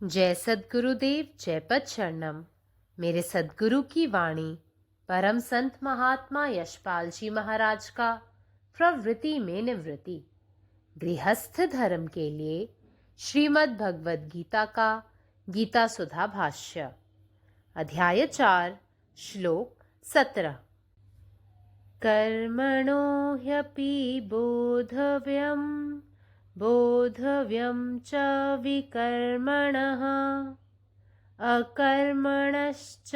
जय सद्गुरुदेव, जय पद शरणम। मेरे सद्गुरु की वाणी परम संत महात्मा यशपाल जी महाराज का प्रवृत्ति में निवृत्ति गृहस्थ धर्म के लिए श्रीमद् भगवद गीता का गीता सुधा भाष्य अध्याय 4 श्लोक 17। कर्मणो ह्यपि बोधव्यं च विकर्मणः अकर्मणश्च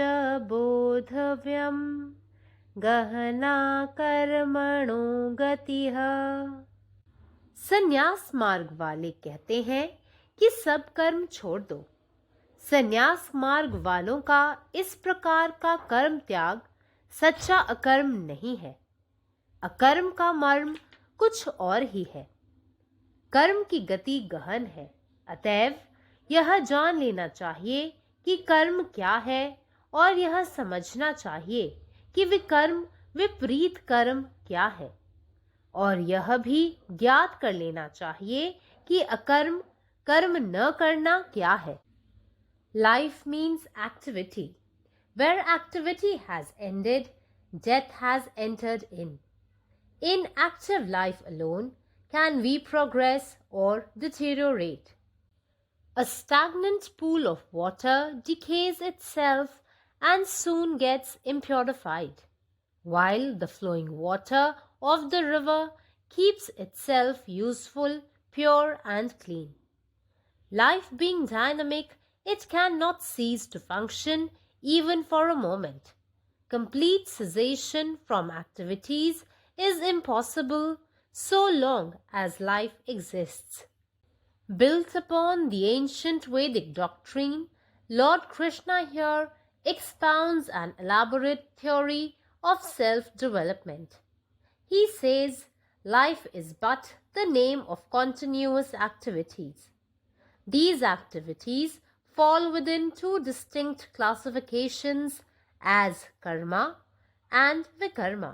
बोधव्यं गहना कर्मणो गतिः। संन्यास मार्ग वाले कहते हैं कि सब कर्म छोड़ दो। संन्यास मार्ग वालों का इस प्रकार का कर्म त्याग सच्चा अकर्म नहीं है। अकर्म का मर्म कुछ और ही है। कर्म की गति गहन है, अतएव यह जान लेना चाहिए कि कर्म क्या है और यह समझना चाहिए कि विकर्म विपरीत कर्म क्या है, और यह भी ज्ञात कर लेना चाहिए कि अकर्म कर्म न करना क्या है। Life means activity. Where activity has ended, death has entered in. In active life alone can we progress or deteriorate. A stagnant pool of water decays itself and soon gets impurified, while the flowing water of the river keeps itself useful, pure and clean. Life being dynamic, it cannot cease to function even for a moment. Complete cessation from activities is impossible so long as life exists. Built upon the ancient Vedic doctrine, Lord Krishna here expounds an elaborate theory of self-development. He says life is but the name of continuous activities. These activities fall within two distinct classifications as karma and vikarma.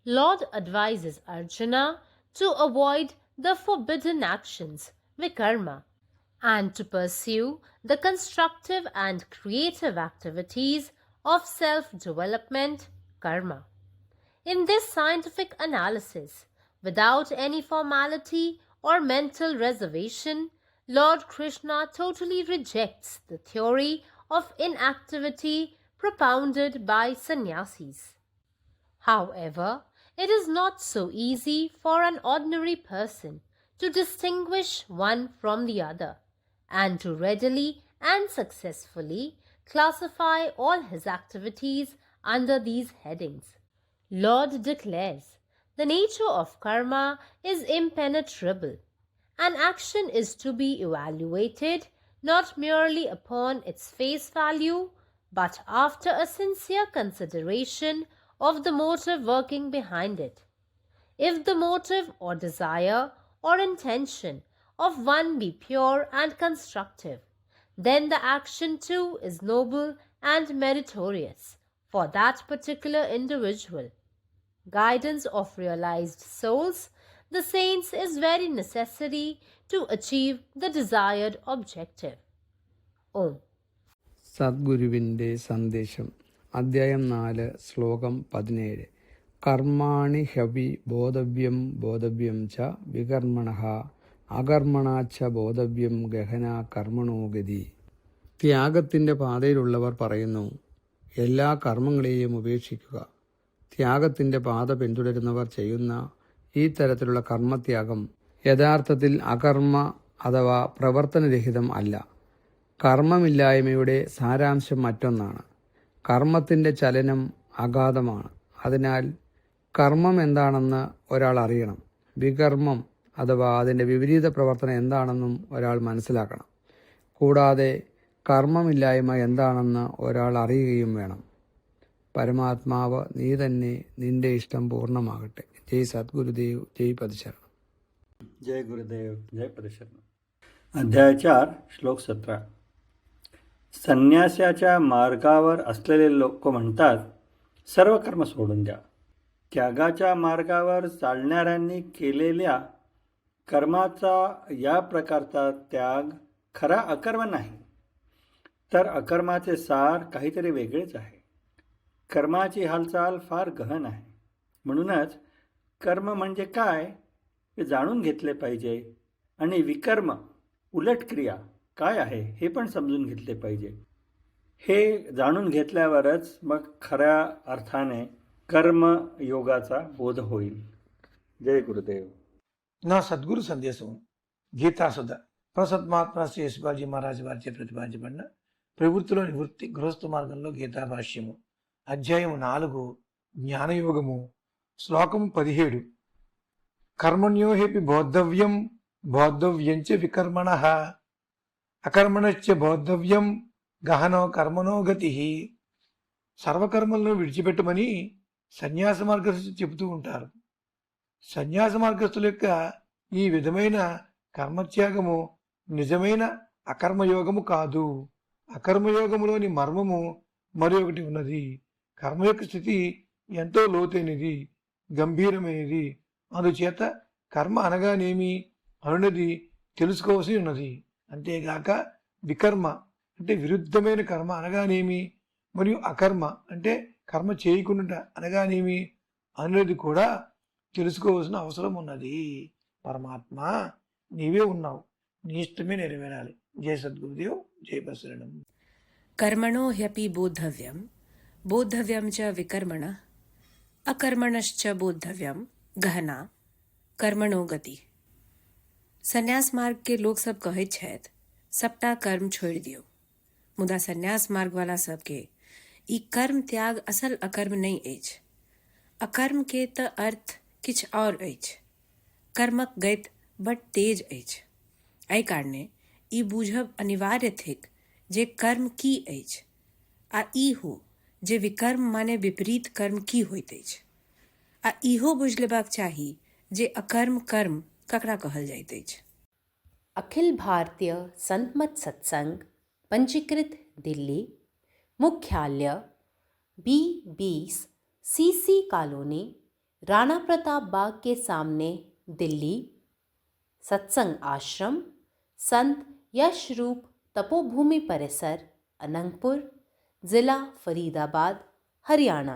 Lord advises Arjuna to avoid the forbidden actions, vikarma, and to pursue the constructive and creative activities of self-development, karma. In this scientific analysis, without any formality or mental reservation, Lord Krishna totally rejects the theory of inactivity propounded by sannyasis. However, it is not so easy for an ordinary person to distinguish one from the other and to readily and successfully classify all his activities under these headings. Lord declares, the nature of karma is impenetrable. An action is to be evaluated not merely upon its face value, but after a sincere consideration of the motive working behind it. If the motive or desire or intention of one be pure and constructive, then the action too is noble and meritorious for that particular individual. Guidance of realized souls, the saints, is very necessary to achieve the desired objective. Om. സദ്ഗുരുവിൻ്റെ സന്ദേശം അദ്ധ്യായം 4 ശ്ലോകം 17. കർമാണി ഹ്യപി ബോധവ്യം ച വികർമ്മണഃ അകർമ്മണാച്ച ബോധവ്യം ഗഹന കർമ്മണോ ഗതി. ത്യാഗത്തിൻ്റെ പാതയിലുള്ളവർ പറയുന്നു, എല്ലാ കർമ്മങ്ങളെയും ഉപേക്ഷിക്കുക. ത്യാഗത്തിൻ്റെ പാത പിന്തുടരുന്നവർ ചെയ്യുന്ന ഈ തരത്തിലുള്ള കർമ്മത്യാഗം യഥാർത്ഥത്തിൽ അകർമ്മ അഥവാ പ്രവർത്തനരഹിതം അല്ല. കർമ്മമില്ലായ്മയുടെ സാരാംശം മറ്റൊന്നാണ്. കർമ്മത്തിൻ്റെ ചലനം അഗാധമാണ്. അതിനാൽ കർമ്മം എന്താണെന്ന് ഒരാൾ അറിയണം. വികർമ്മം അഥവാ അതിൻ്റെ വിപരീത പ്രവർത്തനം എന്താണെന്നും ഒരാൾ മനസ്സിലാക്കണം. കൂടാതെ കർമ്മമില്ലായ്മ എന്താണെന്ന് ഒരാൾ അറിയുകയും വേണം. പരമാത്മാവ് നീ തന്നെ, നിന്റെ ഇഷ്ടം പൂർണ്ണമാകട്ടെ. जय सद्गुरुदेव, जय पदशरण. जय गुरुदेव, जय पदशरण. अध्याय 4 श्लोक 17. संन्यासाच्या मार्गावर असलेले लोक म्हणतात, सर्व कर्म सोडून द्या. त्यागाच्या मार्गावर चालणाऱ्यांनी केलेल्या कर्माचा या प्रकारचा त्याग खरा अकर्म नाही, तर अकर्माचे सार काहीतरी वेगळेच आहे. कर्माची हालचाल फार गहन आहे. म्हणूनच कर्म म्हणजे काय हे जाणून घेतले पाहिजे आणि विकर्म उलट क्रिया काय आहे हे पण समजून घेतले पाहिजे. हे जाणून घेतल्यावरच मग खऱ्या अर्थाने कर्मयोगाचा बोध होईल. जय गुरुदेव. నా సద్గురు సందేశం గీతాసుధ ప్రసత్మాత్మ శ్రీ శివాజీ మహారాజు వారిచే ప్రతిపాదించబడిన ప్రవృత్తిలో నివృత్తి గృహస్థ మార్గంలో గీతా భాష్యము అధ్యాయము 4 జ్ఞానయోగము శ్లోకము 17 కర్మణ్యోహి బోద్ధవ్యం బోద్ధవ్యంచ వికర్మణ అకర్మణశ్చ బోద్ధవ్యం గహనో కర్మణో గతి. సర్వకర్మలను విడిచిపెట్టమని సన్యాస మార్గదర్శి చెబుతూ ఉంటారు. సన్యాస మార్గస్థుల యొక్క ఈ విధమైన కర్మత్యాగము నిజమైన అకర్మయోగము కాదు. అకర్మయోగములోని మర్మము మరి ఒకటి ఉన్నది. కర్మ యొక్క స్థితి ఎంతో లోతైనది, గంభీరమైనది. అందుచేత కర్మ అనగానేమి అనున్నది తెలుసుకోవాల్సి ఉన్నది. అంతేగాక వికర్మ అంటే విరుద్ధమైన కర్మ అనగానేమి, మరియు అకర్మ అంటే కర్మ చేయకుండా అనగానేమి అనున్నది కూడా తెలుసుకోవాల్సిన అవసరం ఉన్నది. పరమాత్మ నీవే ఉన్నావు, నీ ఇష్టమే నెరవేరాలి. జయ సద్గురుదేవ్, జయ బసరణం. कर्मणो ह्यपि बोद्धव्यं बोद्धव्यं च विकर्मणः अकर्मणश्च बोद्धव्यं गहना कर्मणो गति. संन्यास मार्ग के लोग सब कहै छथि सबटा कर्म छोड़ि दियौ, मुदा संन्यास मार्ग वाला सबके ई कर्म त्याग असल अकर्म नहीं अछि. अकर्म के त अर्थ किछ और अछि. कर्मक गति बड तेज अछि. एहि कारणे ई बूझब अनिवार्य थिक जे कर्म की अछि, आ ई हो जे विकर्म माने विपरीत कर्म की होइत अछि. आ इहो बुझ लेबाक चाही जे अकर्म कर्म ककरा कहल जाइत अछि. अखिल भारतीय संत मत सत्संग पंजीकृत दिल्ली, मुख्यालय B20 CC colony, Rana Pratap बाग के सामने, दिल्ली. सत्संग आश्रम संत यशरूप तपोभूमि परिसर, अनंगपुर, जिला फरीदाबाद, हरियाणा.